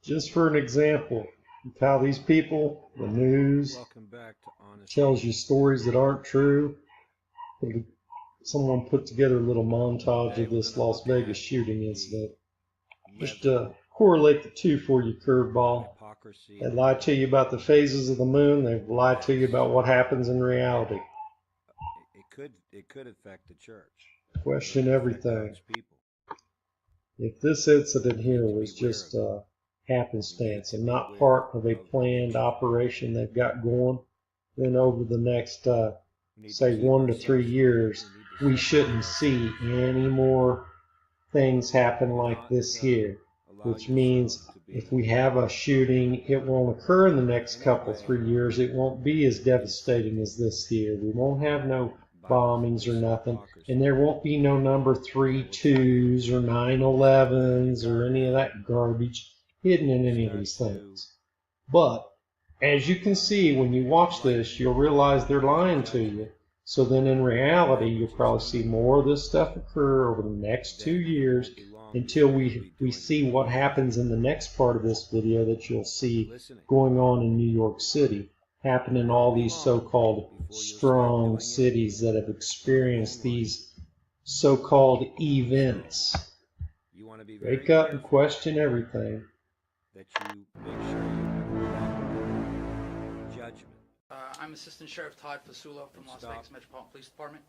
Just for an example of how these people, the news, tells you stories that aren't true. Someone put together a little montage of this Las Vegas shooting incident. Just correlate the two for you, curveball. They lie to you about the phases of the moon. They lie to you about what happens in reality. It could affect the church. Question everything. If this incident here was just happenstance and not part of a planned operation they've got going, then over the next, say, 1 to 3 years, we shouldn't see any more things happen like this here, which means if we have a shooting, it won't occur in the next couple, 3 years. It won't be as devastating as this here. We won't have no bombings or nothing, and there won't be no number 3-2s or 9/11s or any of that garbage hidden in any of these things. But as you can see, when you watch this, you'll realize they're lying to you. So then in reality, you'll probably see more of this stuff occur over the next 2 years until we see what happens in the next part of this video that you'll see going on in New York City, happen in all these so-called strong cities that have experienced these so-called events. Wake up and question everything. I'm Assistant Sheriff Todd Fasula from Las Vegas Metropolitan Police Department.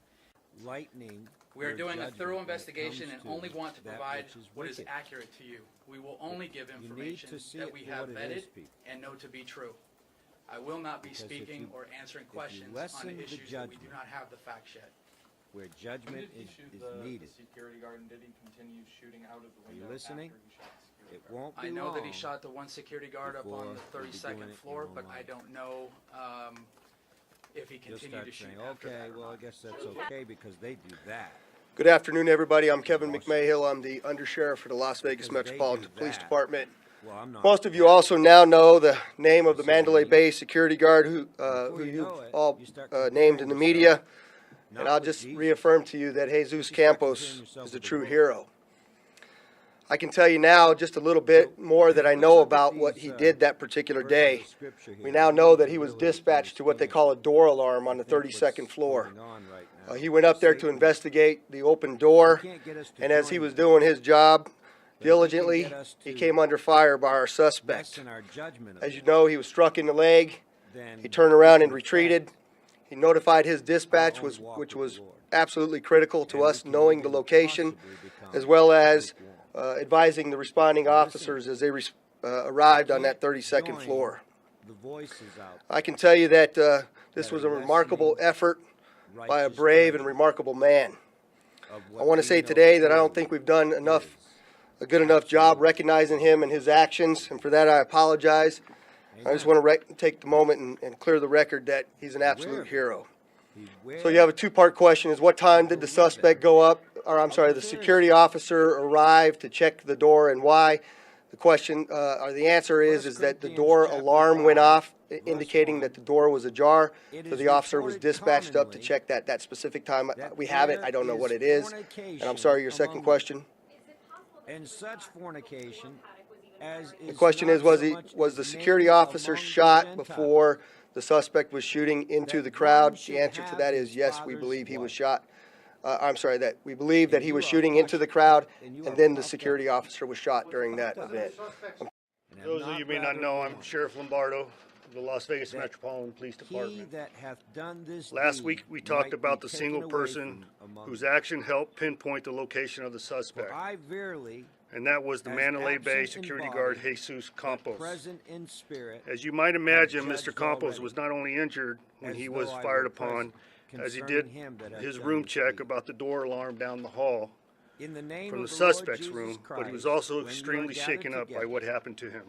We are doing a thorough investigation and only want to provide what is accurate to you. We will only give information that we have vetted and know to be true. I will not be speaking or answering questions on issues that we do not have the facts yet. Where judgment is needed. The security guard, and did he continue shooting out of the window? Are you listening? After he shot the security It guard? won't be I know long that he shot the one security guard up on the 32nd floor, but I don't know if he You'll continued start to shoot saying, after okay, that or well, I not. guess that's okay because they do that. Good afternoon, everybody. I'm Kevin McMahill. I'm the Undersheriff for the Las Vegas Metropolitan Police Department. Well, I'm not. Most of you also now know the name of the Mandalay Bay security guard who you've all named in the media. And I'll just reaffirm to you that Jesus Campos is a true hero. I can tell you now just a little bit more that I know about what he did that particular day. We now know that he was dispatched to what they call a door alarm on the 32nd floor. He went up there to investigate the open door, and as he was doing his job diligently, he came under fire by our suspect. As you know, he was struck in the leg. He turned around and retreated. He notified his dispatch, which was absolutely critical to us knowing the location, as well as advising the responding officers as they arrived on that 32nd floor. I can tell you that this was a remarkable effort by a brave and remarkable man. I want to say today that I don't think we've done a good enough job recognizing him and his actions, and for that I apologize. I just want to take the moment and clear the record that he's an absolute hero. So you have a two-part question: is what time did the suspect go up, or I'm sorry, the security officer arrive to check the door, and why? The question, or the answer is that the door alarm went off, indicating that the door was ajar. So the officer was dispatched up to check that specific time. We have it. I don't know what it is. And I'm sorry, your second question. And such fornication as The question is, was the security officer shot before the suspect was shooting into the crowd? The answer to that is yes, we believe he was shot. I'm sorry, that we believe that he was shooting into the crowd, and then the security officer was shot during that event. For those of you who may not know, I'm Sheriff Lombardo of the Las Vegas Metropolitan Police Department. Last week, we talked about the single person whose action helped pinpoint the location of the suspect, and that was the Mandalay Bay security guard Jesus Campos. As you might imagine, Mr. Campos was not only injured when he was fired upon, as he did his room check about the door alarm down the hall from the suspect's room, but he was also extremely shaken up by what happened to him.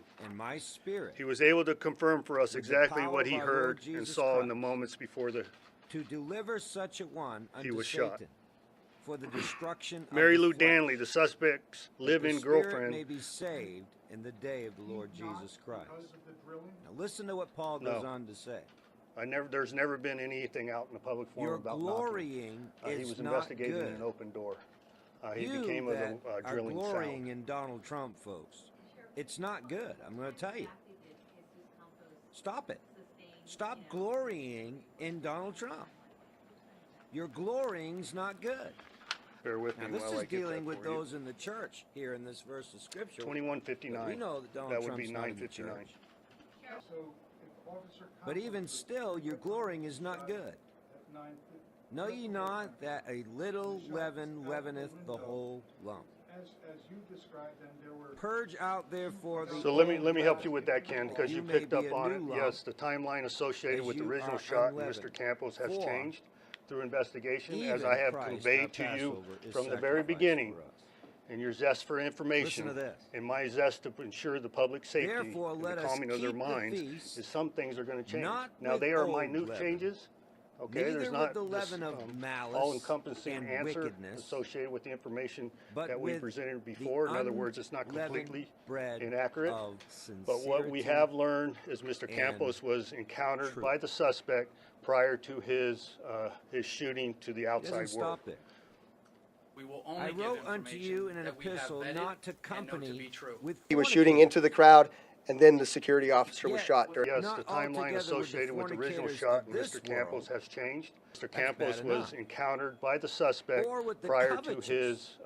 He was able to confirm for us exactly what he heard and saw in the moments before he was shot. For the destruction Mary of the Lou flesh, Danley, the suspect's live-in the spirit girlfriend, may be saved in the day of the Lord Jesus Christ. Now listen to what Paul goes on to say. there's never been anything out in the public forum Your about glorying knocking. He is was not investigating good. an open door. He You became that a are drilling glorying sound. in Donald Trump, folks. It's not good. I'm going to tell you. Stop it. Stop glorying in Donald Trump. Your glorying's not good. Bear with me Now, this while I is get dealing that with for you. those in the church here in this verse of Scripture. 2159. We know that Donald That would Trump's be not in the 959. church. But even still, your glorying is not good. Know ye not that a little leaven leaveneth the whole lump? Purge out therefore the So let me help you with that, Ken, because you picked up on it. Yes, the timeline associated with the original shot, Mr. Campos, has changed through investigation, as I have conveyed to you from the very beginning. And your zest for information and my zest to ensure the public safety and the calming of their minds is some things are going to change. Now, they are minute changes. Okay, there's not this all-encompassing answer associated with the information that we presented before. In other words, it's not completely inaccurate. But what we have learned is Mr. Campos was encountered by the suspect prior to his shooting to the outside world. We will only I wrote give unto you in an that we have epistle vetted not to and know to company be true. with He was shooting into the crowd, and then the security officer was shot. Yes, Not the timeline altogether associated with the original fornicators shot, of this Mr. Campos, world. has changed. Mr. That's Campos bad was enough. encountered by the suspect Or with the prior to covetous,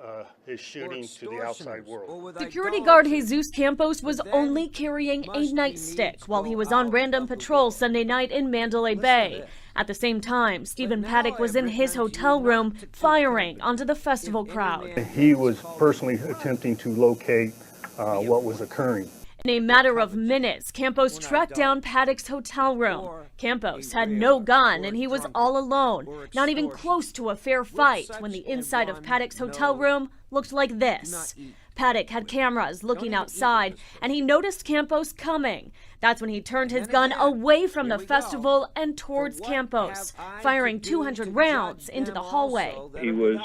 his shooting to the outside extortioners, or world. with Security guard idolaters. Jesus Campos was But then only carrying a must he nightstick needs while go he was on out random of the patrol world. Sunday night in Mandalay Listen to Bay. this. At the same time, Stephen now Paddock I was have in his written unto you hotel not room to keep firing company. onto the festival If any crowd. man He was personally attempting to locate what was occurring. In a matter of minutes, Campos tracked down Paddock's hotel room. Campos had no gun and he was all alone, not even close to a fair fight when the inside of Paddock's hotel room looked like this. Paddock had cameras looking outside and he noticed Campos coming. That's when he turned his gun away from the festival and towards Campos, firing 200 rounds into the hallway. He was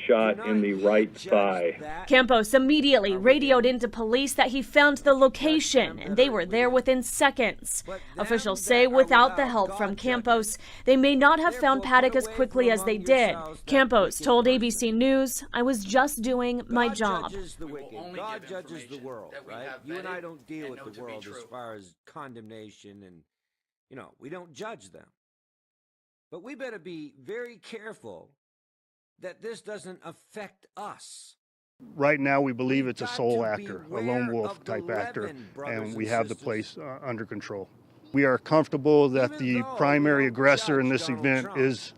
shot in the right thigh. Campos immediately radioed into police that he found the location, and they were there within seconds. Officials say without the help from Campos, they may not have found Paddock as quickly as they did. Campos told ABC News, "I was just doing my job." God judges the world, right? You and I don't deal with the world as far as condemnation and, we don't judge them. But we better be very careful that this doesn't affect us. Right now, we believe it's a sole actor, a lone wolf type actor, and we have the place under control. We are comfortable that the primary aggressor in this event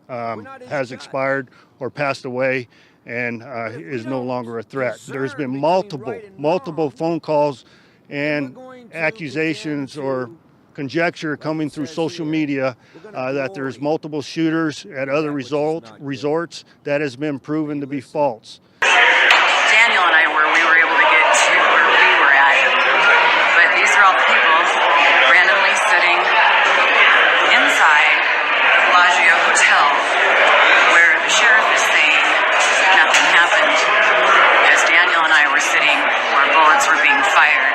has expired or passed away and is no longer a threat. There's been multiple phone calls and accusations or conjecture coming through social media that there's multiple shooters at other resorts. That has been proven to be false. Daniel and I we were able to get to where we were at, but these are all the people randomly sitting inside Bellagio Hotel where the sheriff is saying nothing happened as Daniel and I were sitting where bullets were being fired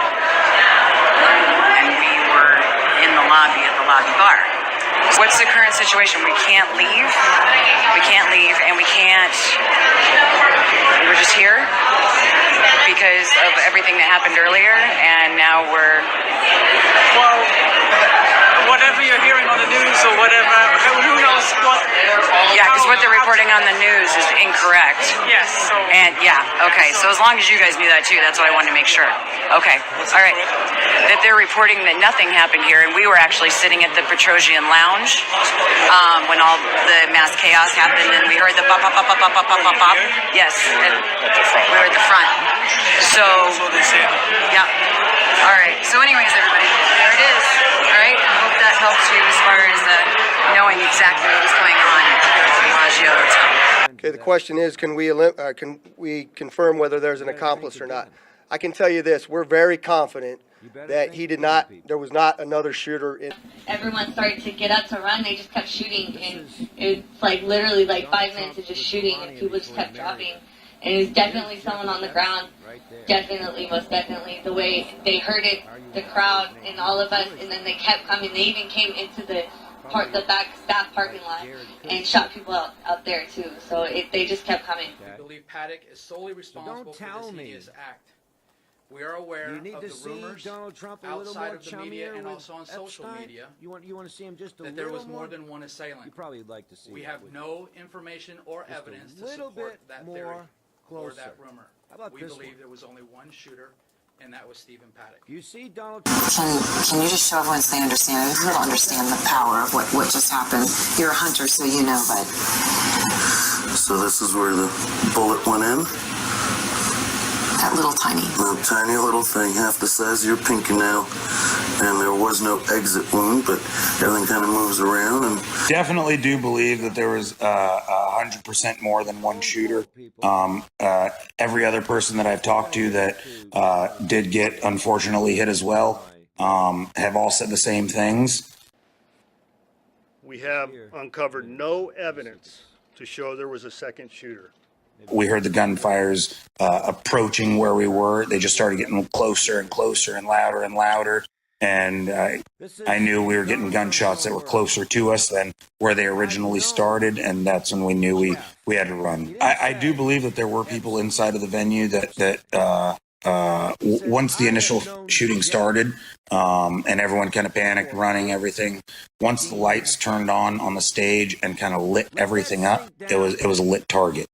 and we were in the lobby at the lobby bar. What's the current situation? We can't leave. We can't leave, and we can't. We're just here because of everything that happened earlier, and now we're. Well, whatever you're hearing on the news or whatever, who knows what. Yeah, because what they're reporting on the news is incorrect. Yes. So. And yeah, okay. So as long as you guys knew that too, that's what I wanted to make sure. Okay. All right. That they're reporting that nothing happened here, and we were actually sitting at the Petrosian Lounge when all the mass chaos happened, and we heard the pop, pop, pop, pop, pop, pop, pop, pop, pop. Yes. We were at the front. So. Yeah. All right. So, anyways, everybody, there it is. All right. I hope that helps you as far as knowing exactly what was going on at the Bellagio Hotel. Okay, the question is, can we confirm whether there's an accomplice or not? I can tell you this, we're very confident that there was not another shooter in. Everyone started to get up to run, they just kept shooting, and it was like literally like 5 minutes of just shooting, and people just kept dropping. And it was definitely someone on the ground, definitely, most definitely, the way they heard it, the crowd and all of us, and then they kept coming. They even came into the back staff parking lot and shot people out there too. So they just kept coming. We believe Paddock is solely responsible for this hideous act. We are aware You need of to the see rumors Donald Trump a little outside more of the media chummier and with also on social Epstein? media You want to see him just a that little there was more more? than one assailant. You probably like to see. We that, have wouldn't no information or Just evidence a to little support bit that more theory or closer. that rumor. How about we this believe one? there was only one shooter, and that was Stephen Paddock. You see Donald Trump. Can you just show everyone so they understand? People don't understand the power of what just happened. You're a hunter, so you know, but. So this is where the bullet went in? That little tiny. A tiny little thing, half the size of your fingernail. And there was no exit wound, but everything kind of moves around. And definitely do believe that there was 100% more than one shooter. Every other person that I've talked to that did get unfortunately hit as well have all said the same things. We have uncovered no evidence to show there was a second shooter. We heard the gunfires approaching where we were. They just started getting closer and closer and louder and louder. And I knew we were getting gunshots that were closer to us than where they originally started, and that's when we knew we had to run. I do believe that there were people inside of the venue that once the initial shooting started, and everyone kind of panicked, running everything. Once the lights turned on the stage and kind of lit everything up, it was a lit target.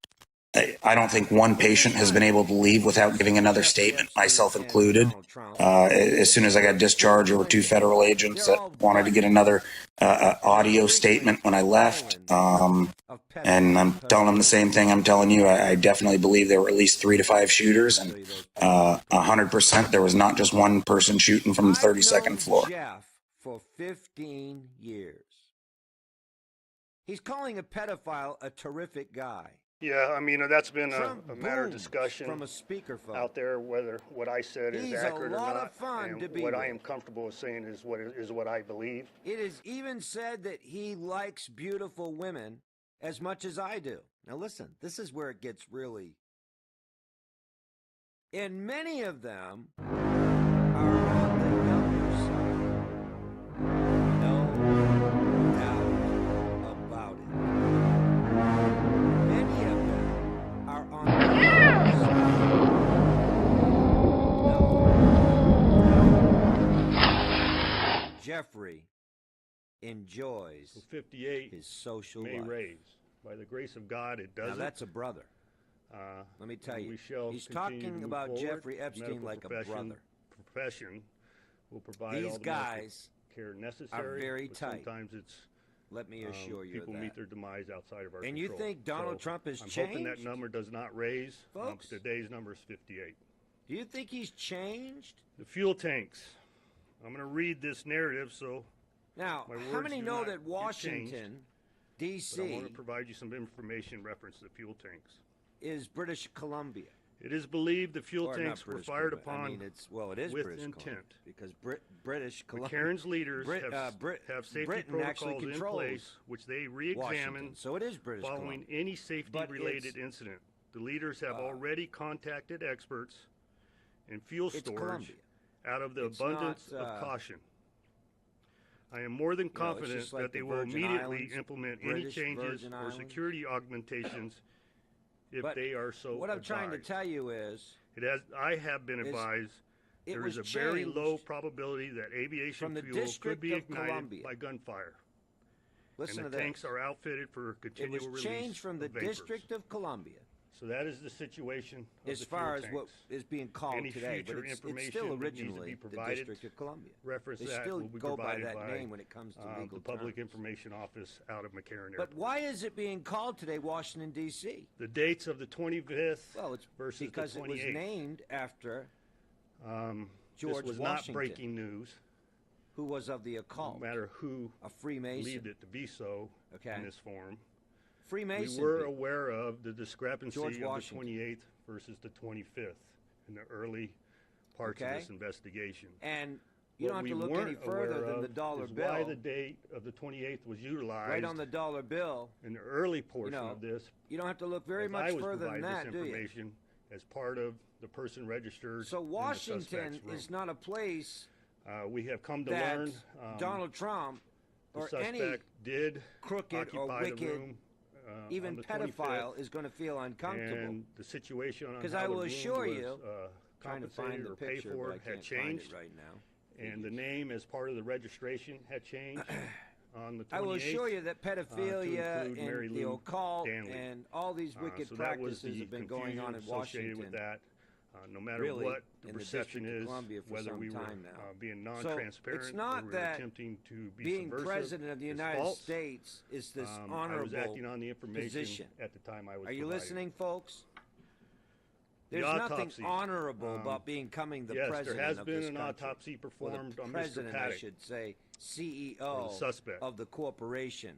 I don't think one patient has been able to leave without giving another statement, myself included. As soon as I got discharged, there were 2 federal agents that wanted to get another audio statement when I left. And I'm telling them the same thing I'm telling you. I definitely believe there were at least 3 to 5 shooters, and 100% there was not just one person shooting from the 32nd floor. Jeff for 15 years. He's calling a pedophile a terrific guy. Yeah, I mean, that's been a matter of discussion from a speakerphone out there, whether what I said is accurate or not. Of fun and to be what with. I am comfortable with saying is what I believe. It is even said that he likes beautiful women as much as I do. Now listen, this is where it gets really... And many of them are on the younger side. No doubt about it. Many of them are on the younger side. No doubt. Jeffrey enjoys So 58 his social may life. raise. By the grace of God, it doesn't. Now that's a brother. Let me tell you, he's talking about Jeffrey Epstein like a brother. Profession will provide These all the guys care necessary. are very but tight. Sometimes it's let me assure you people of that. meet their demise outside of our And control. you think Donald Trump has I'm changed? hoping that number does not raise. Folks? Today's number is 58. Do you think he's changed? The fuel tanks. I'm going to read this narrative so Now, my how words many do know not that get Washington, changed, D.C. but I want to provide you some information in reference to the fuel tanks. is British Columbia? It is believed the fuel Or tanks not were British fired Columbia. upon I mean, it is with British intent. Columbia because British Columbia. McCarran's leaders have safety Britain actually protocols in controls place, which they re-examine Washington, so it is British following Columbia. any safety-related incident. The leaders have already contacted experts in fuel storage Columbia. out of the It's abundance not, of caution. I am more than confident just like that they the will Virgin immediately Islands, implement British any changes Virgin or Islands. security augmentations if But they are so what I'm advised. trying to tell you is, I have been advised it there was is a very low changed probability that aviation from the fuel could District be of ignited Columbia. by gunfire. Listen And to the tanks this. are outfitted for It continual was release changed from the of vapors. District of Columbia So that is the situation of as the far fuel as what tanks. is being called Any today, but future it's information still that needs to originally be the provided, District of Columbia. Reference They that still will be go by provided that by name when it comes to legal the Public terms. Information Office out of McCarran But Airport. why is it being called today Washington, D.C.? The dates of the 25th Well, it's versus because the it was 28th. named after George this was Washington, not breaking news. who was of the occult, No matter who a Freemason. believed it to be so in this form. Freemason. We were people. aware of the discrepancy George of the Washington. 28th versus the 25th in the early parts of this investigation. And you What don't have we to look weren't any further aware than the of dollar is bill. why the date of the 28th was utilized Right on the dollar bill. in the early portion of this. You don't have to look very as much I was further than provided that, this do you? information as part of the person registered So in the Washington suspect's room. is not a place we have come to that learn Donald Trump the or suspect any did crooked or occupy the wicked, room, even on the pedophile, 25th, is going to feel uncomfortable. and the situation on Because how I the will room assure was, you, compensated or paid for had changed, right now. And the name as part of the registration had changed on the 28th. I will assure you that pedophilia to Mary and the Lou occult Danley. and all these wicked So that was practices the have been going on in associated Washington. with that. No matter really, what the in the perception District of is, Columbia for whether some we were time now. being So non-transparent it's or not we were that attempting to be being subversive, president of the is United false. States is this I was honorable acting on the information position. at the time I was Are you provided. listening, folks? The There's nothing autopsy, honorable about becoming the yes, president there has of been this an country. autopsy performed Or on the Mr. president, I Paddock, should say, or CEO the suspect. of the corporation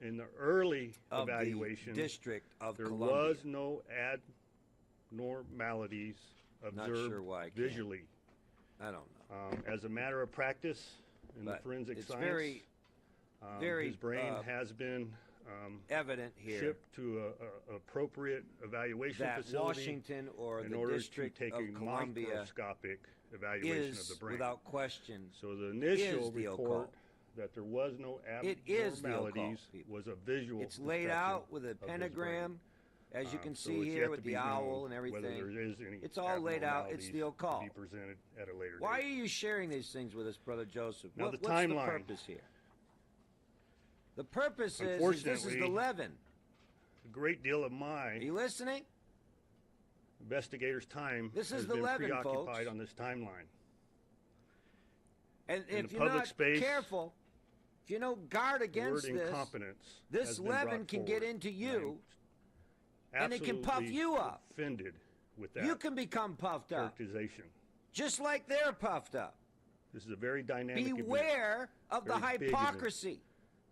In the early of evaluation, the District of there Columbia. was no abnormalities Not observed sure why I can't. visually. I don't know. As a matter of practice in the But forensic it's science, very, very his brain has been evident here shipped to a appropriate evaluation that facility Washington or in the order District to take of a Columbia microscopic evaluation of is, the brain. without question, So the initial is the report occult. that there was no It is the occult, abnormalities people. was a visual. It's laid inspection out with a of his pentagram, brain. as you can So see it's here yet with to be the owl known and whether everything. there is any It's all laid out. It's the abnormalities occult. to be presented at a later Why are date. you sharing these things with us, Brother Joseph? Now, What's the the timeline. purpose here? The purpose is this is Unfortunately, the leaven. A great deal of Are my you listening? investigators' time This has is the been leaven, preoccupied folks. on this timeline. And In if the you're public not space, careful, if you don't guard The against word this, incompetence this has been leaven brought can get forward. into And you, I'm and it can puff absolutely you up. Offended with that You can become puffed up, characterization. just like they're puffed up. This is a very dynamic event. Beware of the Very big event. hypocrisy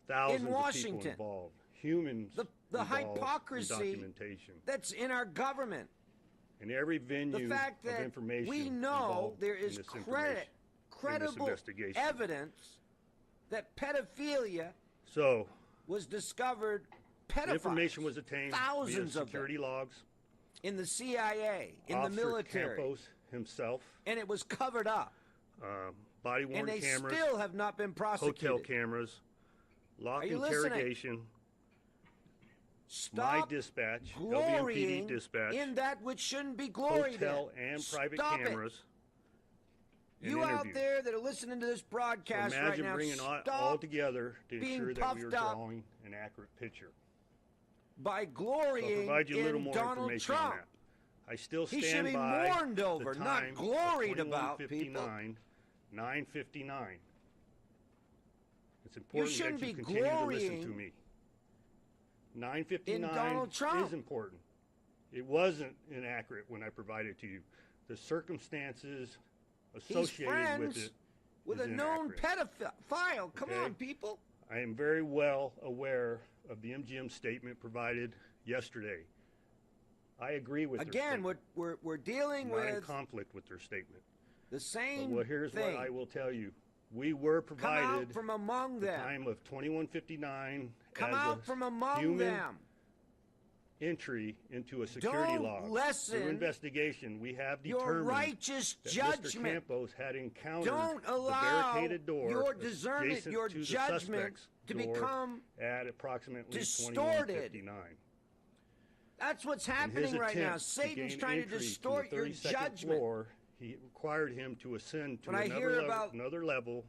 Thousands in of Washington. people involved. Humans The involved in hypocrisy documentation. that's in our government. In every venue The fact of that information we know involved there in is this information, in this credible investigation. evidence that pedophilia So, was discovered. the Pedophiles, information was attained thousands via of security them, logs. in the CIA, in the Officer military, Campos himself, and it was covered up. body-worn And they cameras, still have not been prosecuted. hotel cameras, lock Are you listening? interrogation, Stop my dispatch, LVMPD glorying dispatch, in that which shouldn't be gloried hotel in. and private Stop it. cameras. and You out interviews. there that are listening to this So broadcast right imagine now, bringing it all stop together to being ensure that we are puffed up drawing an accurate picture. by So I'll glorying provide you a little in more Donald information on Trump. that. I still He stand should be by mourned over, the not time gloried of about, people. 9:59. It's important shouldn't that you be continue to listen to glorying me. in 9:59 Donald Trump. is important. It wasn't inaccurate when I provided it to you. The circumstances He's associated with friends it with is a known inaccurate. pedophile. Come Okay. on, people. I am very well aware of the MGM statement provided yesterday. I agree with their Again, statement. we're dealing I'm not in with conflict with their statement. the But same well, here's thing. what I will tell you. We were Come provided out from among the them. time of 2159 Come as out a from among human them. entry into a security Don't log. lessen Through investigation, we have your determined righteous that Mr. judgment. Campos had encountered Don't the allow barricaded door your discernment, adjacent your to the judgment suspect's to door become at approximately distorted. 21:59. That's what's In his happening right now. attempt to Satan's gain trying to entry distort the your 32nd judgment. floor, he required him to ascend to When I hear about another level.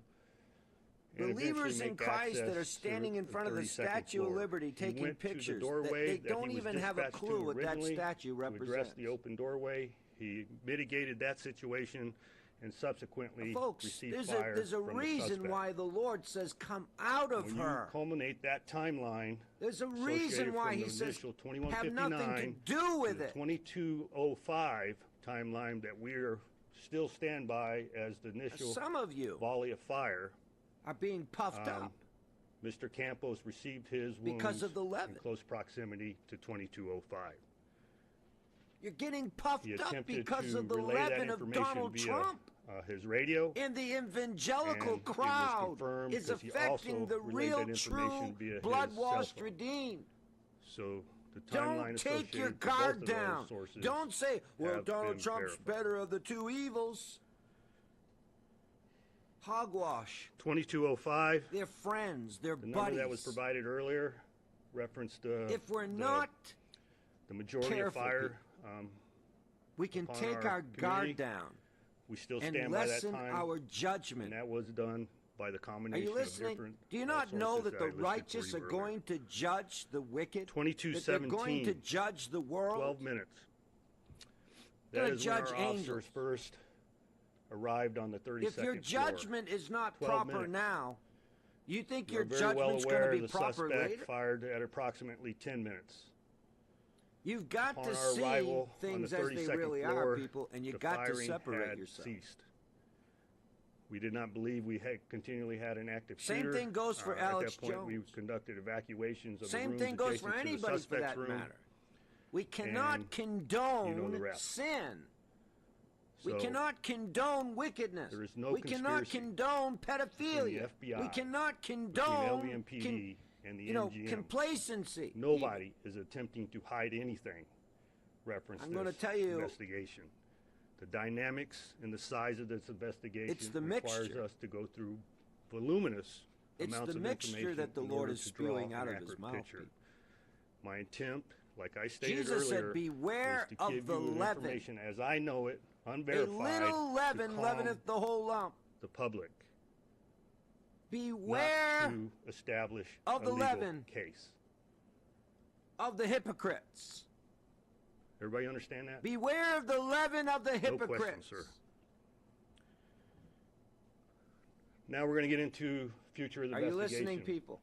and Believers eventually in make Christ that are access to standing in front of the 32nd Statue of floor. Liberty He taking went to the pictures, doorway they that don't he was even have a dispatched to clue what that originally statue to address represents. the open doorway. He mitigated that situation and subsequently Folks, received there's fire a from the reason suspect. why the Lord says, "Come out of When her." you culminate that timeline, There's a associated reason why from He the says, initial "Have nothing to 2159 do with the it." 2205 timeline that we're still stand by as the initial Some of you volley of fire, are being puffed up. Mr. Campos received his Because wounds of the leaven. in close proximity to 2205. You're getting puffed He up attempted because to of the relay that leaven of information Donald via Trump. His radio. And the evangelical And it was crowd confirmed is because he affecting also the relayed real, that information true, via his blood-washed, cell phone. redeemed. So the timeline Don't take your associated with both guard of those down. sources Don't say, well, have Donald been Trump's verified. better of the two evils. Hogwash. 2205. They're friends. They're The number buddies. that was provided earlier referenced If we're not the majority careful, of fire we can upon take our guard down. We still and stand by that lessen time. our judgment. And that was done by the Are combination you listening? of different Do you not know sources that the I listed for righteous you are earlier. going to judge the wicked? 22:17. That they're going to judge the world? 12 minutes. They're That gonna is when judge our angels. officers first arrived on the 32nd If your floor. judgment is not 12 proper minutes. now, you think You're your very well judgment's aware going to be the proper suspect later? fired at approximately 10 minutes. You've got Upon to our see arrival on things the as they 32nd really floor, are, people, and you the got to firing separate had yourself. ceased. We did not believe we had continually had an active Same shooter. thing goes for Alex At that point, we Jones. conducted evacuations of the Same rooms thing goes for adjacent to the anybody for suspect's that room. matter. We cannot And condone you know the rest. sin. We So, cannot condone wickedness. there is no we cannot conspiracy condone pedophilia. between the FBI, we cannot between condone LVMPD and the you know, MGM. complacency. Nobody is attempting to hide anything. Reference I'm gonna this tell you- investigation. The dynamics and the size of this investigation It's the requires mixture. us to go through voluminous It's amounts the of mixture information that the in Lord order is to draw spewing out an of his accurate mouth, picture. people. My attempt, like I stated Jesus earlier, said, "Beware is to of give the you leaven. information as I know it, A unverified, little leaven to calm leaveneth the whole lump. the public, Beware not to establish of a the legal leaven. case. of the hypocrites. Everybody understand that? Beware of the leaven of the No hypocrites. question, sir. Now we're going to get into future of the Are you investigation. listening, people?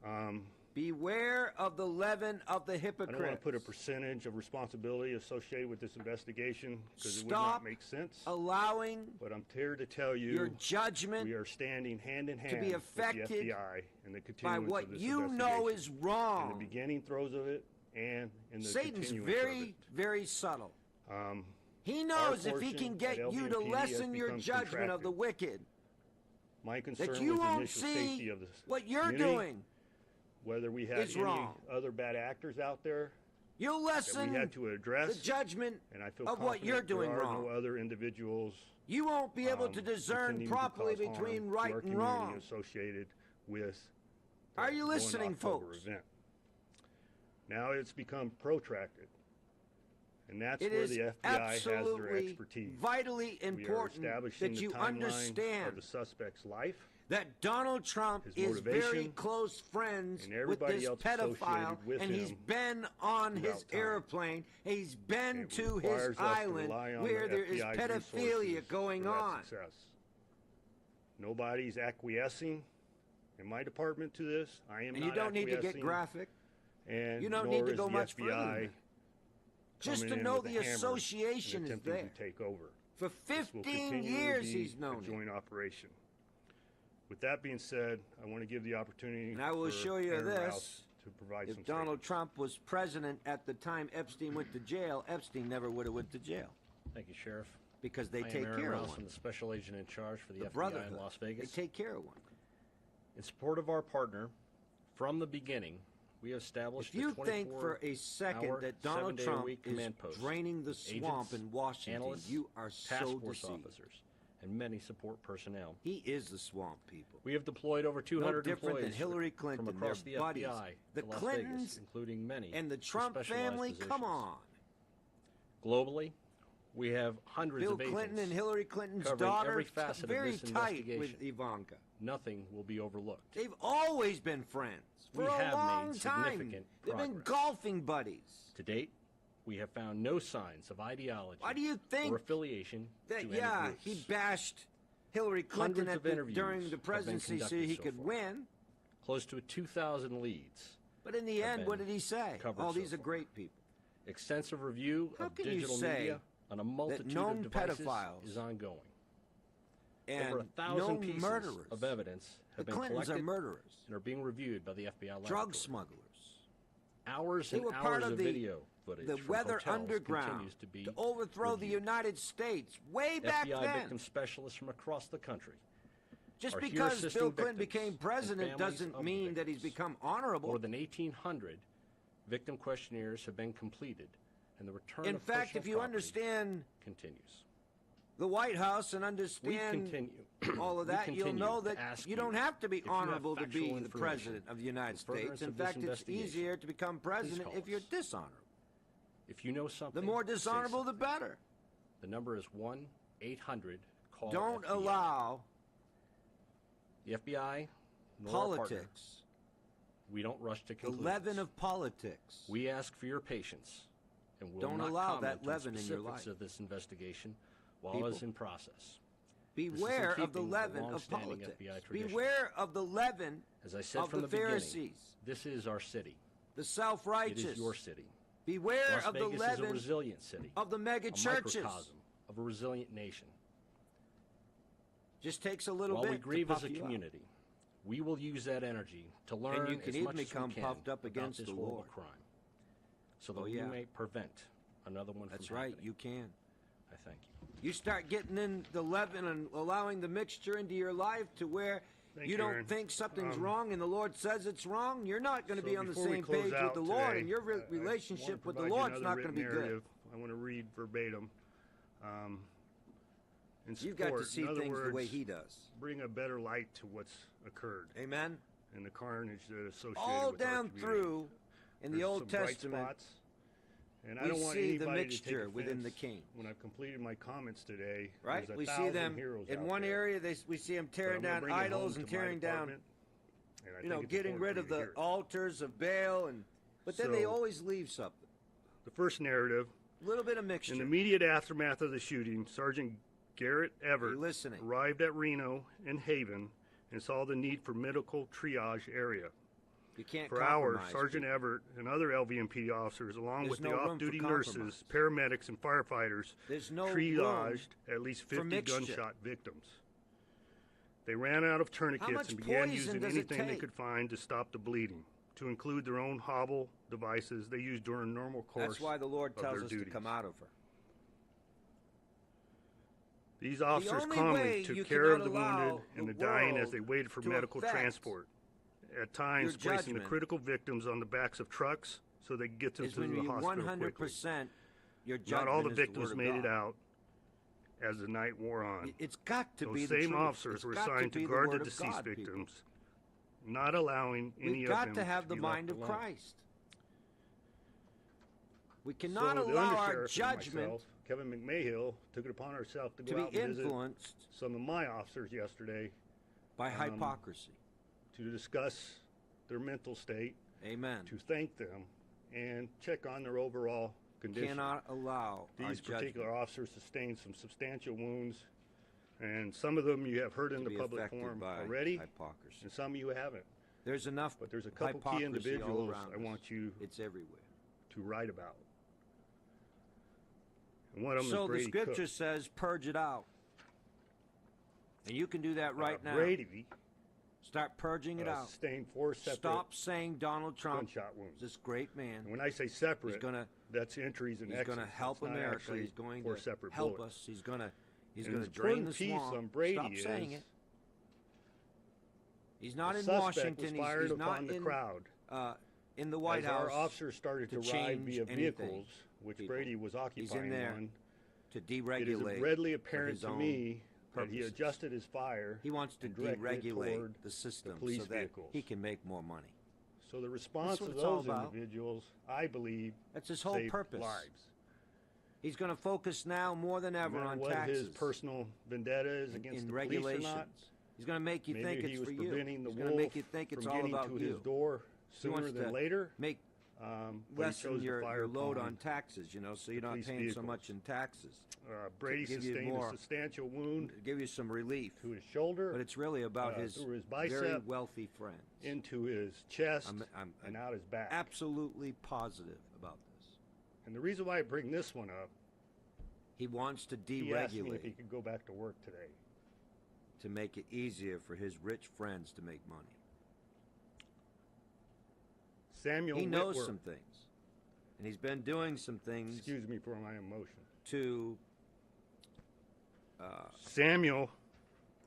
Um, Beware of the leaven of the I hypocrites. don't want to put a percentage of responsibility associated with this investigation because it would Stop not make sense. allowing But I'm here to tell you your judgment we are standing hand in hand to be affected with the FBI and the by continuance what of this you investigation. know is In wrong. the beginning throes of it and in the Satan's continuance very, of it. very subtle. He Our knows if he portion can at get you to LVMPD lessen has your become judgment of the contracted. wicked, My concern that you was the won't initial safety see of the what you're community, doing. whether we had is any wrong. other bad actors out there You'll that lessen we had to address. the judgment And I feel of what you're confident doing there are wrong. no other individuals You won't be able to discern continuing to properly cause harm between to right our and community wrong. associated with the Are you going listening, October folks? event. Now it's become protracted, and that's It where is the FBI has their absolutely expertise. vitally We are important establishing that the you timeline understand of the suspect's life, that Donald Trump his is very motivation, close friends and with everybody this else pedophile, associated with and he's him been on his throughout time. airplane. He's been It to requires his us to island rely on where the there is FBI's pedophilia resources going for that on. success. Nobody's acquiescing in my department to this. I am And not you don't need to get acquiescing, graphic. and You don't nor need to is go the much FBI further than that. Just coming to in know with a the hammer association and is attempting there. to take over. For This will 15 continue to years be he's known a it. joint operation. With that being said, I want to give the opportunity And I will for show you Aaron this. Rouse to provide some If Donald Trump was president at the time Epstein went to jail, Epstein never would have went to jail. Thank you, Sheriff. Because they I am take Aaron care of Rouse, one. I'm the special agent in charge for the FBI Brotherhood. in Las Vegas. They take care of one. In support of our partner, from the beginning, we have established If you a think for a 24-hour, second that Donald Trump seven-day-a-week is command post draining the with swamp agents, in Washington, analysts, you are task so force deceived. officers, and many support personnel. He is the swamp, people. We have deployed over 200 No different than employees Hillary Clinton, from across the their buddies, FBI the to Las Clintons, Vegas, including many and the with Trump specialized family. Come positions. on. Globally, we have hundreds Bill of agents Clinton and Hillary Clinton's covering daughter, every facet very of this tight investigation. with Ivanka. Nothing will be overlooked. They've always been friends for We a have long made time. significant They've been progress. golfing buddies. To date, we have found no signs of ideology Why do you think or affiliation that, to yeah, any groups. he bashed Hillary Clinton Hundreds of interviews during the have been presidency so conducted he so could far. win? Close to 2,000 leads. But in the have end, what been did he say? covered Oh, so these are far. great people. Extensive review How of can you digital say media on a multitude known of devices pedophiles is ongoing. and Over 1,000 known pieces murderers, of evidence the have been Clintons collected are murderers, and are being reviewed by the FBI drug laboratory. smugglers. Hours They and were part hours of of the- video footage The from Weather hotels Underground continues to be overthrow the reviewed. United States way back FBI then. victim specialists from across the country Just are here because assisting Bill Clinton victims became and president families doesn't of the mean that he's victims. become honorable. More than 1,800 victim questionnaires have been completed, and the return In of fact, personal if you property understand continues. the White House and We understand continue. all of we that, you'll continue know to that ask you don't have to be if you have honorable to factual be the information president of the United in furtherance States. In of this fact, it's investigation. easier to become president call if you're us. dishonorable. If you know something, The more say dishonorable, the something. better. The number is 1-800-CALL-FBI. Don't allow the FBI nor our partner, politics, we don't rush to the conclusions. leaven of politics. We ask for your patience, and will Don't not allow comment that on leaven in your specifics life. of this investigation while People, it's in process. Beware This is in of the keeping with leaven of long-standing politics. FBI tradition. Beware of the leaven As I said of from the the Pharisees, beginning, this is our city. the It self-righteous. is your city. Beware Las of the Vegas is a leaven resilient city, of the mega a churches. microcosm of a resilient nation. Just takes a little While bit we grieve to as puff a you up. community, we will use that energy to learn And you can as even much as become we can puffed up about against this the horrible Lord. crime, so that Oh, we yeah. may prevent another one That's from right, happening. you can. I thank you. You start getting in the leaven and allowing the mixture into your life to where Thank you you, don't Aaron. think something's wrong and the Lord says it's wrong, you're not going to So be on the before we same close page with out the Lord, today, and your I wanna relationship with the provide you Lord's another not going to be written good. narrative. I want to read verbatim. In You've got to support. see In other things the way words, He does. bring a better light to what's occurred Amen? and the carnage that is associated All with our down community. through in the There's Old some bright Testament, spots, and I we don't want see the anybody to mixture take within the offense king. when I've completed my comments today. Right? There's We see 1,000 them heroes in out one there. area, we see them But I'm tearing gonna down bring it home idols and to my tearing down, department, and I you know, think it's getting important rid for of you to the hear it. altars of Baal, but then they So- always leave something. The first narrative. A little bit of In mixture. the immediate aftermath of the shooting, Sergeant Garrett Everett listening? arrived at Reno and Haven and saw the need for medical triage area. You can't For hours, compromise Sergeant people. Everett and other LVMPD officers, along There's with the no room for off-duty compromise. nurses, paramedics, and firefighters, There's no room triaged at least for 50 mixture. gunshot victims. They ran out of How tourniquets much and began poison using does it anything they take? could find to stop the bleeding, to include their own hobble devices they used during normal course That's why the Lord of tells their us to duties. come out of her. These officers only calmly way you took care of cannot the allow wounded and the the dying as world they waited for to medical affect transport, at times your placing the judgment critical victims on the backs of trucks so they could get them Is to when the you hospital 100% quickly. your Not judgment all the is victims Word made of it God. out as the night wore on. It's got to Those be the same truth. officers It's were got assigned to to be the guard the Word of deceased God, people. victims, not allowing any We've of got them to have the be mind left of alone. Christ. We cannot So the allow our undersheriff and judgment myself, Kevin McMahill, took it upon ourselves to to go be out and visit influenced some of my officers yesterday by hypocrisy. to discuss their mental state, Amen. to thank them, and check on their overall condition. Cannot allow our These particular judgment officers sustained some substantial wounds, and some of them you have heard in to the be public affected forum by already, hypocrisy. and some you haven't. There's enough But there's a couple key hypocrisy all individuals around I us. want you It's everywhere. to write about. And one of them So is the Brady scripture Cook. says, purge it out. And you can do that right now. Brady Start purging it out. sustained 4 separate Stop saying Donald Trump gunshot wounds. is this great man. And when I say separate, He's gonna that's entries and He's exits. going to help That's not America. actually He's going 4 to separate help bullets. us. He's going to And drain the the important piece swamp. on Brady Stop saying is it. He's not the in suspect Washington. was He's fired not upon the in crowd. In the White As House. our officers started to ride change via anything, vehicles, which people. Brady was He's occupying in there one, to it is deregulate readily for apparent his to own me that he purposes. adjusted his fire. He wants to and directed it deregulate toward the system police so that vehicles. he can make more money. So the response what of it's all those about. individuals, I believe, That's his whole saved purpose. lives. He's going to focus now more than No ever matter on what taxes. his personal vendetta is in against the regulations. police or not, He's going to make you maybe think he it's was for you. preventing the He's going to wolf make you think it's from all getting about to you. his door He sooner wants than to later. make but he lessen chose to your fire load upon on taxes, you know, so you're not police paying so vehicles. much in taxes. Brady give you sustained more- a substantial wound Give you some relief. to his shoulder, But it's really about his through his very bicep, wealthy friends. into his chest, I'm and out his back. absolutely positive about this. And the reason why I bring this one up, He wants to he asked me if he deregulate could go back to work today. to make it easier for his rich friends to make money. Samuel He knows Whitworth, some things, and he's been doing some things excuse me for my emotion. to, Samuel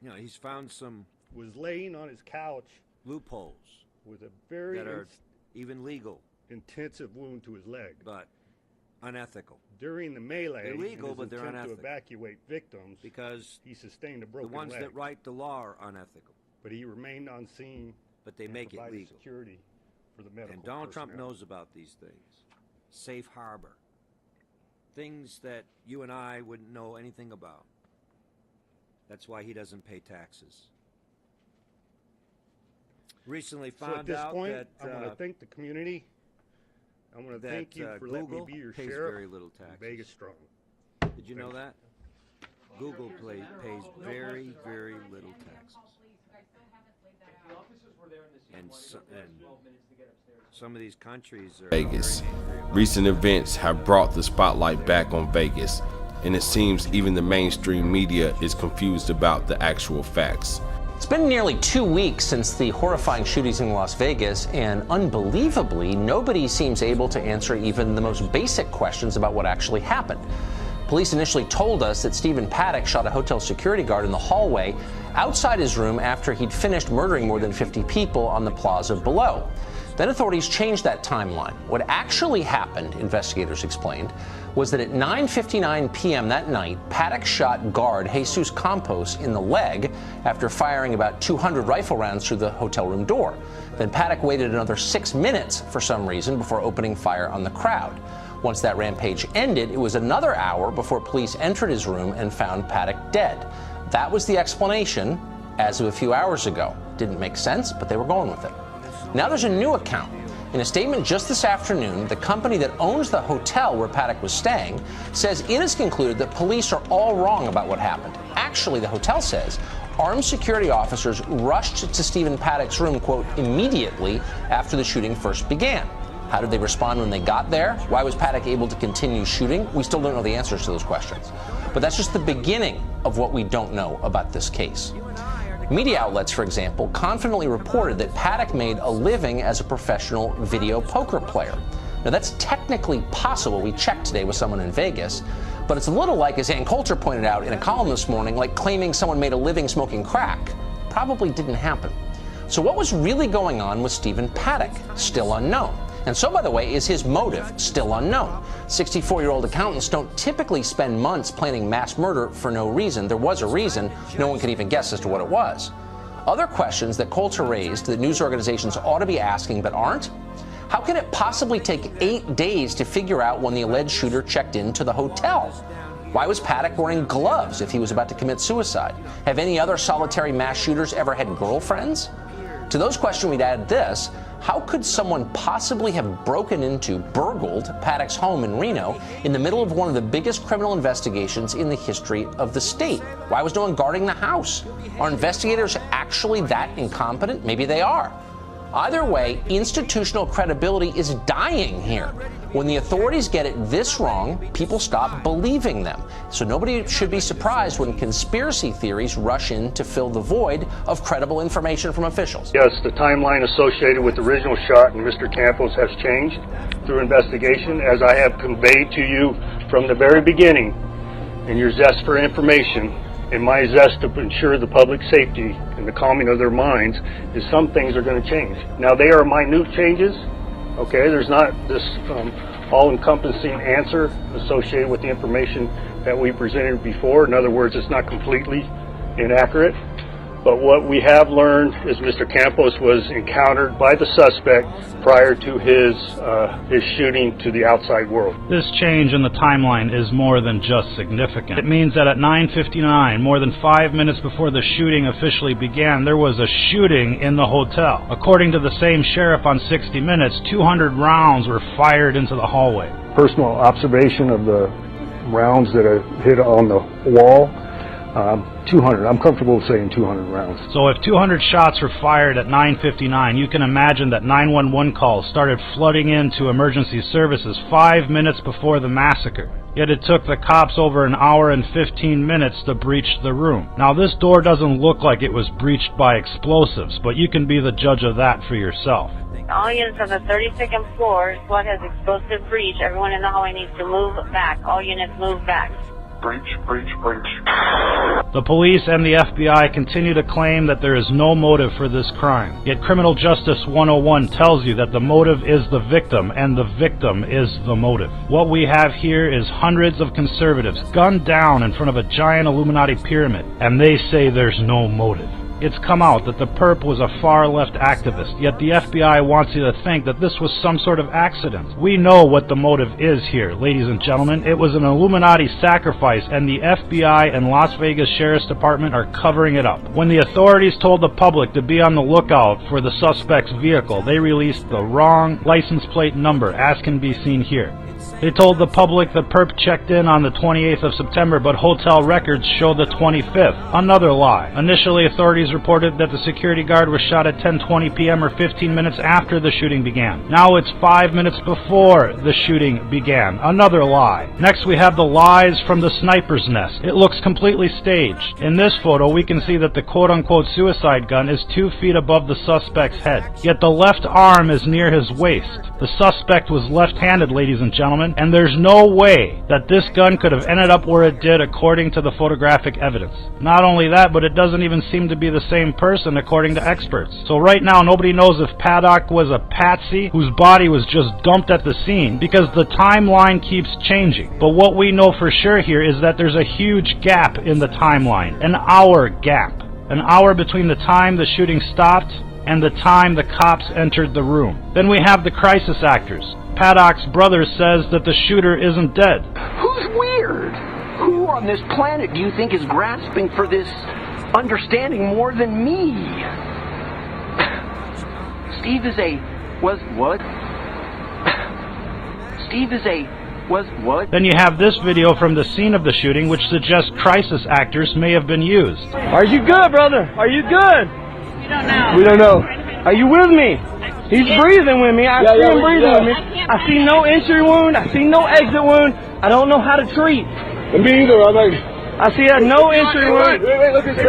you know, he's found some was laying on his couch loopholes with a very that are even legal, intensive wound to his leg. but unethical. During the melee, They're legal, in his but they're attempt to unethical. evacuate victims, Because he sustained a the broken ones leg. that write the law are unethical, But he remained on scene but they and make it provided legal. security for the medical And Donald Trump personnel. knows about these things. Safe harbor. things that you and I wouldn't know anything about. That's why he doesn't pay taxes. Recently found so at this out point, that I'm going to thank the community. I'm going to thank you for letting me be your pays sheriff. Very little taxes. Vegas strong. Did you know that? Google pays very, very little taxes. And some of these countries are Vegas. Recent events have brought the spotlight back on Vegas, and it seems even the mainstream media is confused about the actual facts. It's been nearly 2 weeks since the horrifying shootings in Las Vegas, and unbelievably, nobody seems able to answer even the most basic questions about what actually happened. Police initially told us that Stephen Paddock shot a hotel security guard in the hallway outside his room after he'd finished murdering more than 50 people on the plaza below. Then authorities changed that timeline. What actually happened, investigators explained, was that at 9:59 p.m. that night, Paddock shot guard Jesus Campos in the leg after firing about 200 rifle rounds through the hotel room door. Then Paddock waited another 6 minutes for some reason before opening fire on the crowd. Once that rampage ended, it was another hour before police entered his room and found Paddock dead. That was the explanation as of a few hours ago. Didn't make sense, but they were going with it. Now there's a new account. In a statement just this afternoon, the company that owns the hotel where Paddock was staying says it has concluded that police are all wrong about what happened. Actually, the hotel says armed security officers rushed to Stephen Paddock's room, quote, immediately after the shooting first began. How did they respond when they got there? Why was Paddock able to continue shooting? We still don't know the answers to those questions. But that's just the beginning of what we don't know about this case. Media outlets, for example, confidently reported that Paddock made a living as a professional video poker player. Now, that's technically possible. We checked today with someone in Vegas. But it's a little like, as Ann Coulter pointed out in a column this morning, like claiming someone made a living smoking crack. Probably didn't happen. So what was really going on with Stephen Paddock? Still unknown. And so, by the way, is his motive still unknown. 64-year-old accountants don't typically spend months planning mass murder for no reason. There was a reason. No one can even guess as to what it was. Other questions that Coulter raised that news organizations ought to be asking but aren't. How can it possibly take 8 days to figure out when the alleged shooter checked into the hotel? Why was Paddock wearing gloves if he was about to commit suicide? Have any other solitary mass shooters ever had girlfriends? To those questions, we'd add this. How could someone possibly have burgled Paddock's home in Reno in the middle of one of the biggest criminal investigations in the history of the state? Why was no one guarding the house? Are investigators actually that incompetent? Maybe they are. Either way, institutional credibility is dying here. When the authorities get it this wrong, people stop believing them. So nobody should be surprised when conspiracy theories rush in to fill the void of credible information from officials. Yes, the timeline associated with the original shot and Mr. Campos has changed through investigation, as I have conveyed to you from the very beginning. In your zest for information, and my zest to ensure the public safety and the calming of their minds, is some things are going to change. Now, they are minute changes. Okay, there's not this all-encompassing answer associated with the information that we presented before. In other words, it's not completely inaccurate. But what we have learned is Mr. Campos was encountered by the suspect prior to his shooting to the outside world. This change in the timeline is more than just significant. It means that at 9:59, more than 5 minutes before the shooting officially began, there was a shooting in the hotel. According to the same sheriff on 60 Minutes, 200 rounds were fired into the hallway. Personal observation of the rounds that are hit on the wall. 200. I'm comfortable saying 200 rounds. So if 200 shots were fired at 9:59, you can imagine that 911 calls started flooding into emergency services 5 minutes before the massacre. Yet it took the cops over an hour and 15 minutes to breach the room. Now, this door doesn't look like it was breached by explosives, but you can be the judge of that for yourself. All units on the 32nd floor, SWAT has explosive breach. Everyone in the hallway needs to move back. All units move back. Breach, breach, breach. The police and the FBI continue to claim that there is no motive for this crime. Yet Criminal Justice 101 tells you that the motive is the victim and the victim is the motive. What we have here is hundreds of conservatives gunned down in front of a giant Illuminati pyramid, and they say there's no motive. It's come out that the perp was a far-left activist, yet the FBI wants you to think that this was some sort of accident. We know what the motive is here, ladies and gentlemen. It was an Illuminati sacrifice, and the FBI and Las Vegas Sheriff's Department are covering it up. When the authorities told the public to be on the lookout for the suspect's vehicle, they released the wrong license plate number, as can be seen here. They told the public the perp checked in on the 28th of September, but hotel records show the 25th. Another lie. Initially, authorities reported that the security guard was shot at 10:20 p.m. or 15 minutes after the shooting began. Now it's 5 minutes before the shooting began. Another lie. Next, we have the lies from the sniper's nest. It looks completely staged. In this photo, we can see that the quote-unquote suicide gun is 2 feet above the suspect's head, yet the left arm is near his waist. The suspect was left-handed, ladies and gentlemen, and there's no way that this gun could have ended up where it did according to the photographic evidence. Not only that, but it doesn't even seem to be the same person according to experts. So right now nobody knows if Paddock was a patsy whose body was just dumped at the scene, because the timeline keeps changing. But what we know for sure here is that there's a huge gap in the timeline, an hour gap. An hour between the time the shooting stopped and the time the cops entered the room. Then we have the crisis actors. Paddock's brother says that the shooter isn't dead. Who's weird? Who on this planet do you think is grasping for this understanding more than me? Steve is a... what? Steve is a... what? Then you have this video from the scene of the shooting, which suggests crisis actors may have been used. Are you good, brother? Are you good? We don't know. We don't know. Are you with me? He's breathing with me. I see him breathing with me. I see no entry wound. I see no exit wound. I don't know how to treat. Me either. I see no entry wound. Wait, look at this.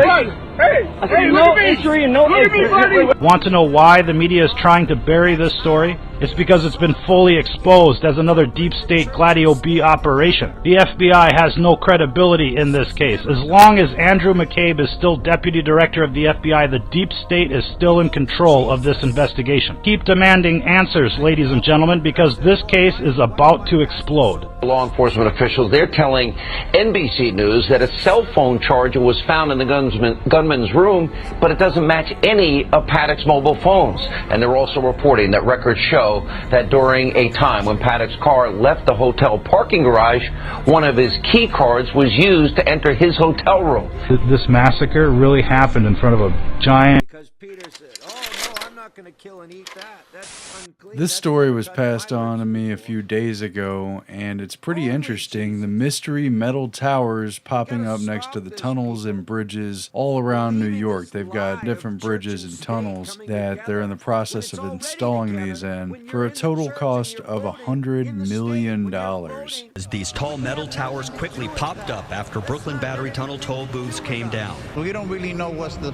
I see no entry and no exit. Want to know why the media is trying to bury this story? It's because it's been fully exposed as another deep state Gladio B operation. The FBI has no credibility in this case. As long as Andrew McCabe is still deputy director of the FBI, the deep state is still in control of this investigation. Keep demanding answers, ladies and gentlemen, because this case is about to explode. Law enforcement officials, they're telling NBC News that a cell phone charger was found in the gunman's room, but it doesn't match any of Paddock's mobile phones. And they're also reporting that records show that during a time when Paddock's car left the hotel parking garage, one of his key cards was used to enter his hotel room. This massacre really happened in front of a giant... Because Peter said, oh no, I'm not going to kill and eat that. That's unclean. This story was passed on to me a few days ago, and it's pretty interesting. The mystery metal towers popping up next to the tunnels and bridges all around New York. They've got different bridges and tunnels that they're in the process of installing these in for a total cost of $100 million. These tall metal towers quickly popped up after Brooklyn Battery Tunnel toll booths came down. We don't really know what's the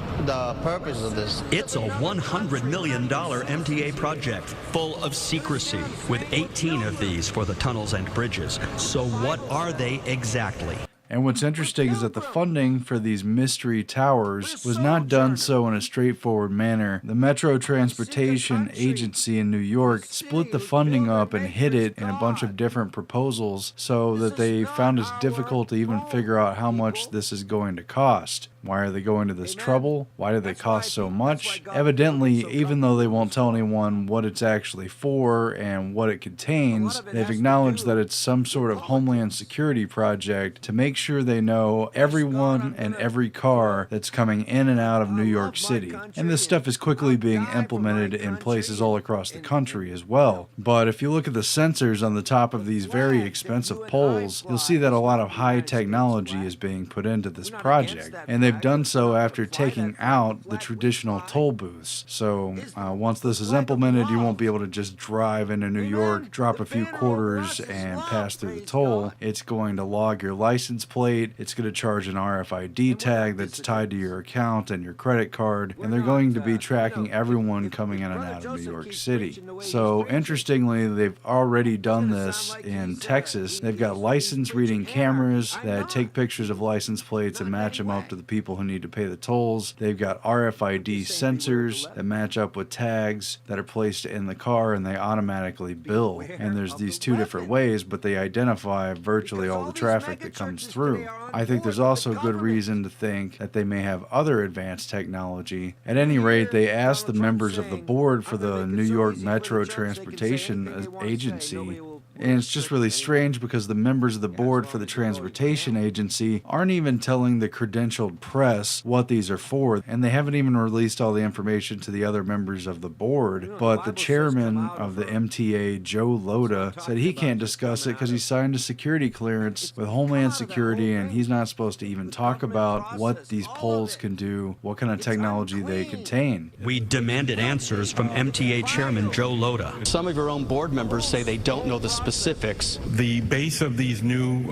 purpose of this. It's a $100 million MTA project full of secrecy, with 18 of these for the tunnels and bridges. So what are they exactly? And what's interesting is that the funding for these mystery towers was not done so in a straightforward manner. The Metro Transportation Agency in New York split the funding up and hid it in a bunch of different proposals so that they found it difficult to even figure out how much this is going to cost. Why are they going to this trouble? Why do they cost so much? Evidently, even though they won't tell anyone what it's actually for and what it contains, they've acknowledged that it's some sort of homeland security project to make sure they know everyone and every car that's coming in and out of New York City. And this stuff is quickly being implemented in places all across the country as well. But if you look at the sensors on the top of these very expensive poles, you'll see that a lot of high technology is being put into this project. And they've done so after taking out the traditional toll booths. So once this is implemented, you won't be able to just drive into New York, drop a few quarters, and pass through the toll. It's going to log your license plate. It's going to charge an RFID tag that's tied to your account and your credit card. And they're going to be tracking everyone coming in and out of New York City. So interestingly, they've already done this in Texas. They've got license reading cameras that take pictures of license plates and match them up to the people people who need to pay the tolls. They've got RFID sensors that match up with tags that are placed in the car, and they automatically bill. And there's these two different ways, but they identify virtually all the traffic that comes through. I think there's also good reason to think that they may have other advanced technology. At any rate, they asked the members of the board for the New York Metro Transportation Agency. And it's just really strange because the members of the board for the transportation agency aren't even telling the credentialed press what these are for, and they haven't even released all the information to the other members of the board. But the chairman of the MTA, Joe Loda, said he can't discuss it because he signed a security clearance with Homeland Security, and he's not supposed to even talk about what these poles can do, what kind of technology they contain. We demanded answers from MTA Chairman Joe Loda. Some of your own board members say they don't know the specifics. The base of these new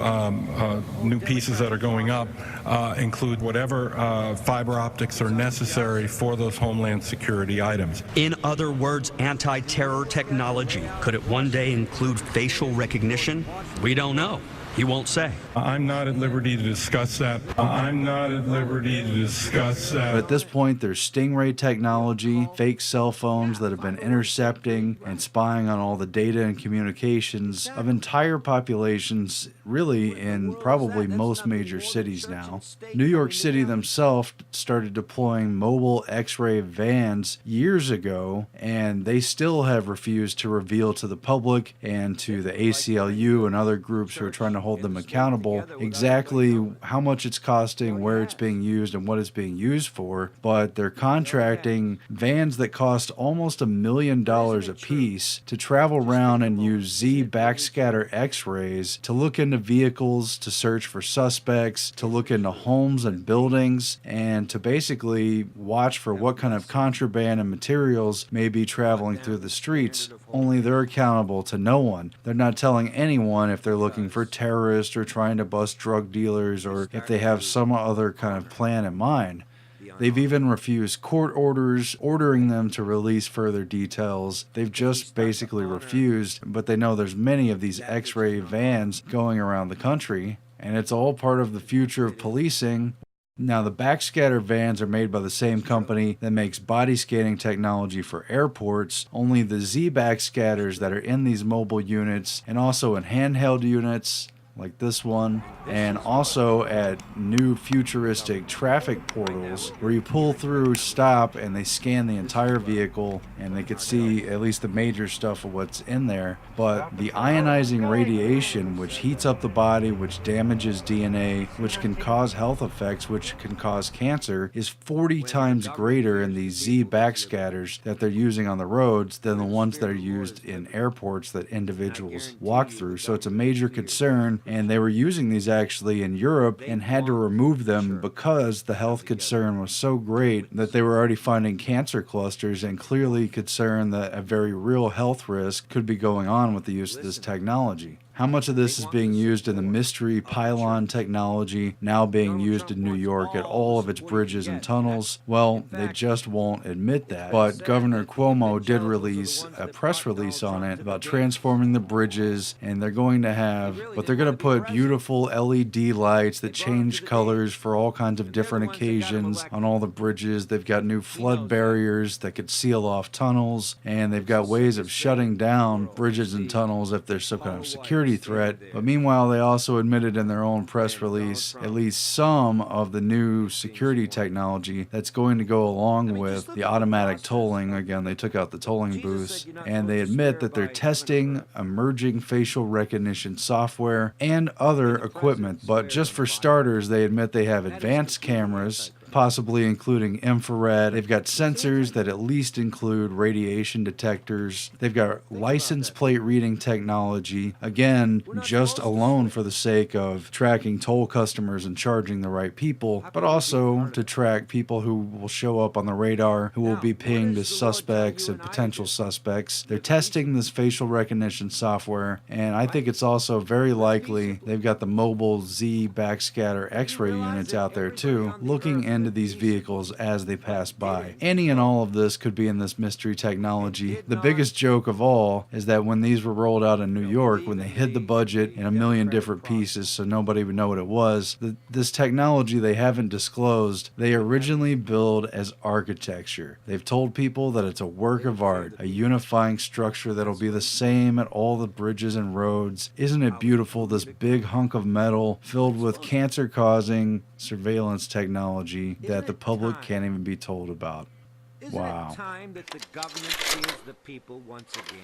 pieces that are going up include whatever fiber optics are necessary for those Homeland Security items. In other words, anti-terror technology. Could it one day include facial recognition? We don't know. He won't say. I'm not at liberty to discuss that. I'm not at liberty to discuss that. But at this point, there's Stingray technology, fake cell phones that have been intercepting and spying on all the data and communications of entire populations, really in probably most major cities now. New York City themselves started deploying mobile X-ray vans years ago, and they still have refused to reveal to the public and to the ACLU and other groups who are trying to hold them accountable exactly how much it's costing, where it's being used, and what it's being used for. But they're contracting vans that cost almost $1 million a piece to travel around and use Z backscatter X-rays to look into vehicles, to search for suspects, to look into homes and buildings, and to basically watch for what kind of contraband and materials may be traveling through the streets. Only they're accountable to no one. They're not telling anyone if they're looking for terrorists or trying to bust drug dealers or if they have some other kind of plan in mind. They've even refused court orders ordering them to release further details. They've just basically refused, but they know there's many of these X-ray vans going around the country, and it's all part of the future of policing. Now, the backscatter vans are made by the same company that makes body scanning technology for airports, only the Z backscatters that are in these mobile units and also in handheld units like this one, and also at new futuristic traffic portals where you pull through, stop, and they scan the entire vehicle and they could see at least the major stuff of what's in there. But the ionizing radiation, which heats up the body, which damages DNA, which can cause health effects, which can cause cancer, is 40 times greater in these Z backscatters that they're using on the roads than the ones that are used in airports that individuals walk through. So it's a major concern, and they were using these actually in Europe and had to remove them because the health concern was so great that they were already finding cancer clusters and clearly concerned that a very real health risk could be going on with the use of this technology. How much of this is being used in the mystery pylon technology now being used in New York at all of its bridges and tunnels? Well, they just won't admit that. But Governor Cuomo did release a press release on it about transforming the bridges, and they're going to put beautiful LED lights that change colors for all kinds of different occasions on all the bridges. They've got new flood barriers that could seal off tunnels, and they've got ways of shutting down bridges and tunnels if there's some kind of security threat. But meanwhile, they also admitted in their own press release at least some of the new security technology that's going to go along with the automatic tolling. Again, they took out the tolling booths, and they admit that they're testing emerging facial recognition software and other equipment. But just for starters, they admit they have advanced cameras, possibly including infrared. They've got sensors that at least include radiation detectors. They've got license plate reading technology, again, just alone for the sake of tracking toll customers and charging the right people, but also to track people who will show up on the radar, who will be pinged as suspects and potential suspects. They're testing this facial recognition software, and I think it's also very likely they've got the mobile Z backscatter X-ray units out there too, looking into into these vehicles as they pass by. Any and all of this could be in this mystery technology. The biggest joke of all is that when these were rolled out in New York, when they hid the budget in a million different pieces so nobody would know what it was, this technology they haven't disclosed, they originally billed as architecture. They've told people that it's a work of art, a unifying structure that'll be the same at all the bridges and roads. Isn't it beautiful, this big hunk of metal filled with cancer-causing surveillance technology that the public can't even be told about? Wow. Isn't it time that the government sees the people once again?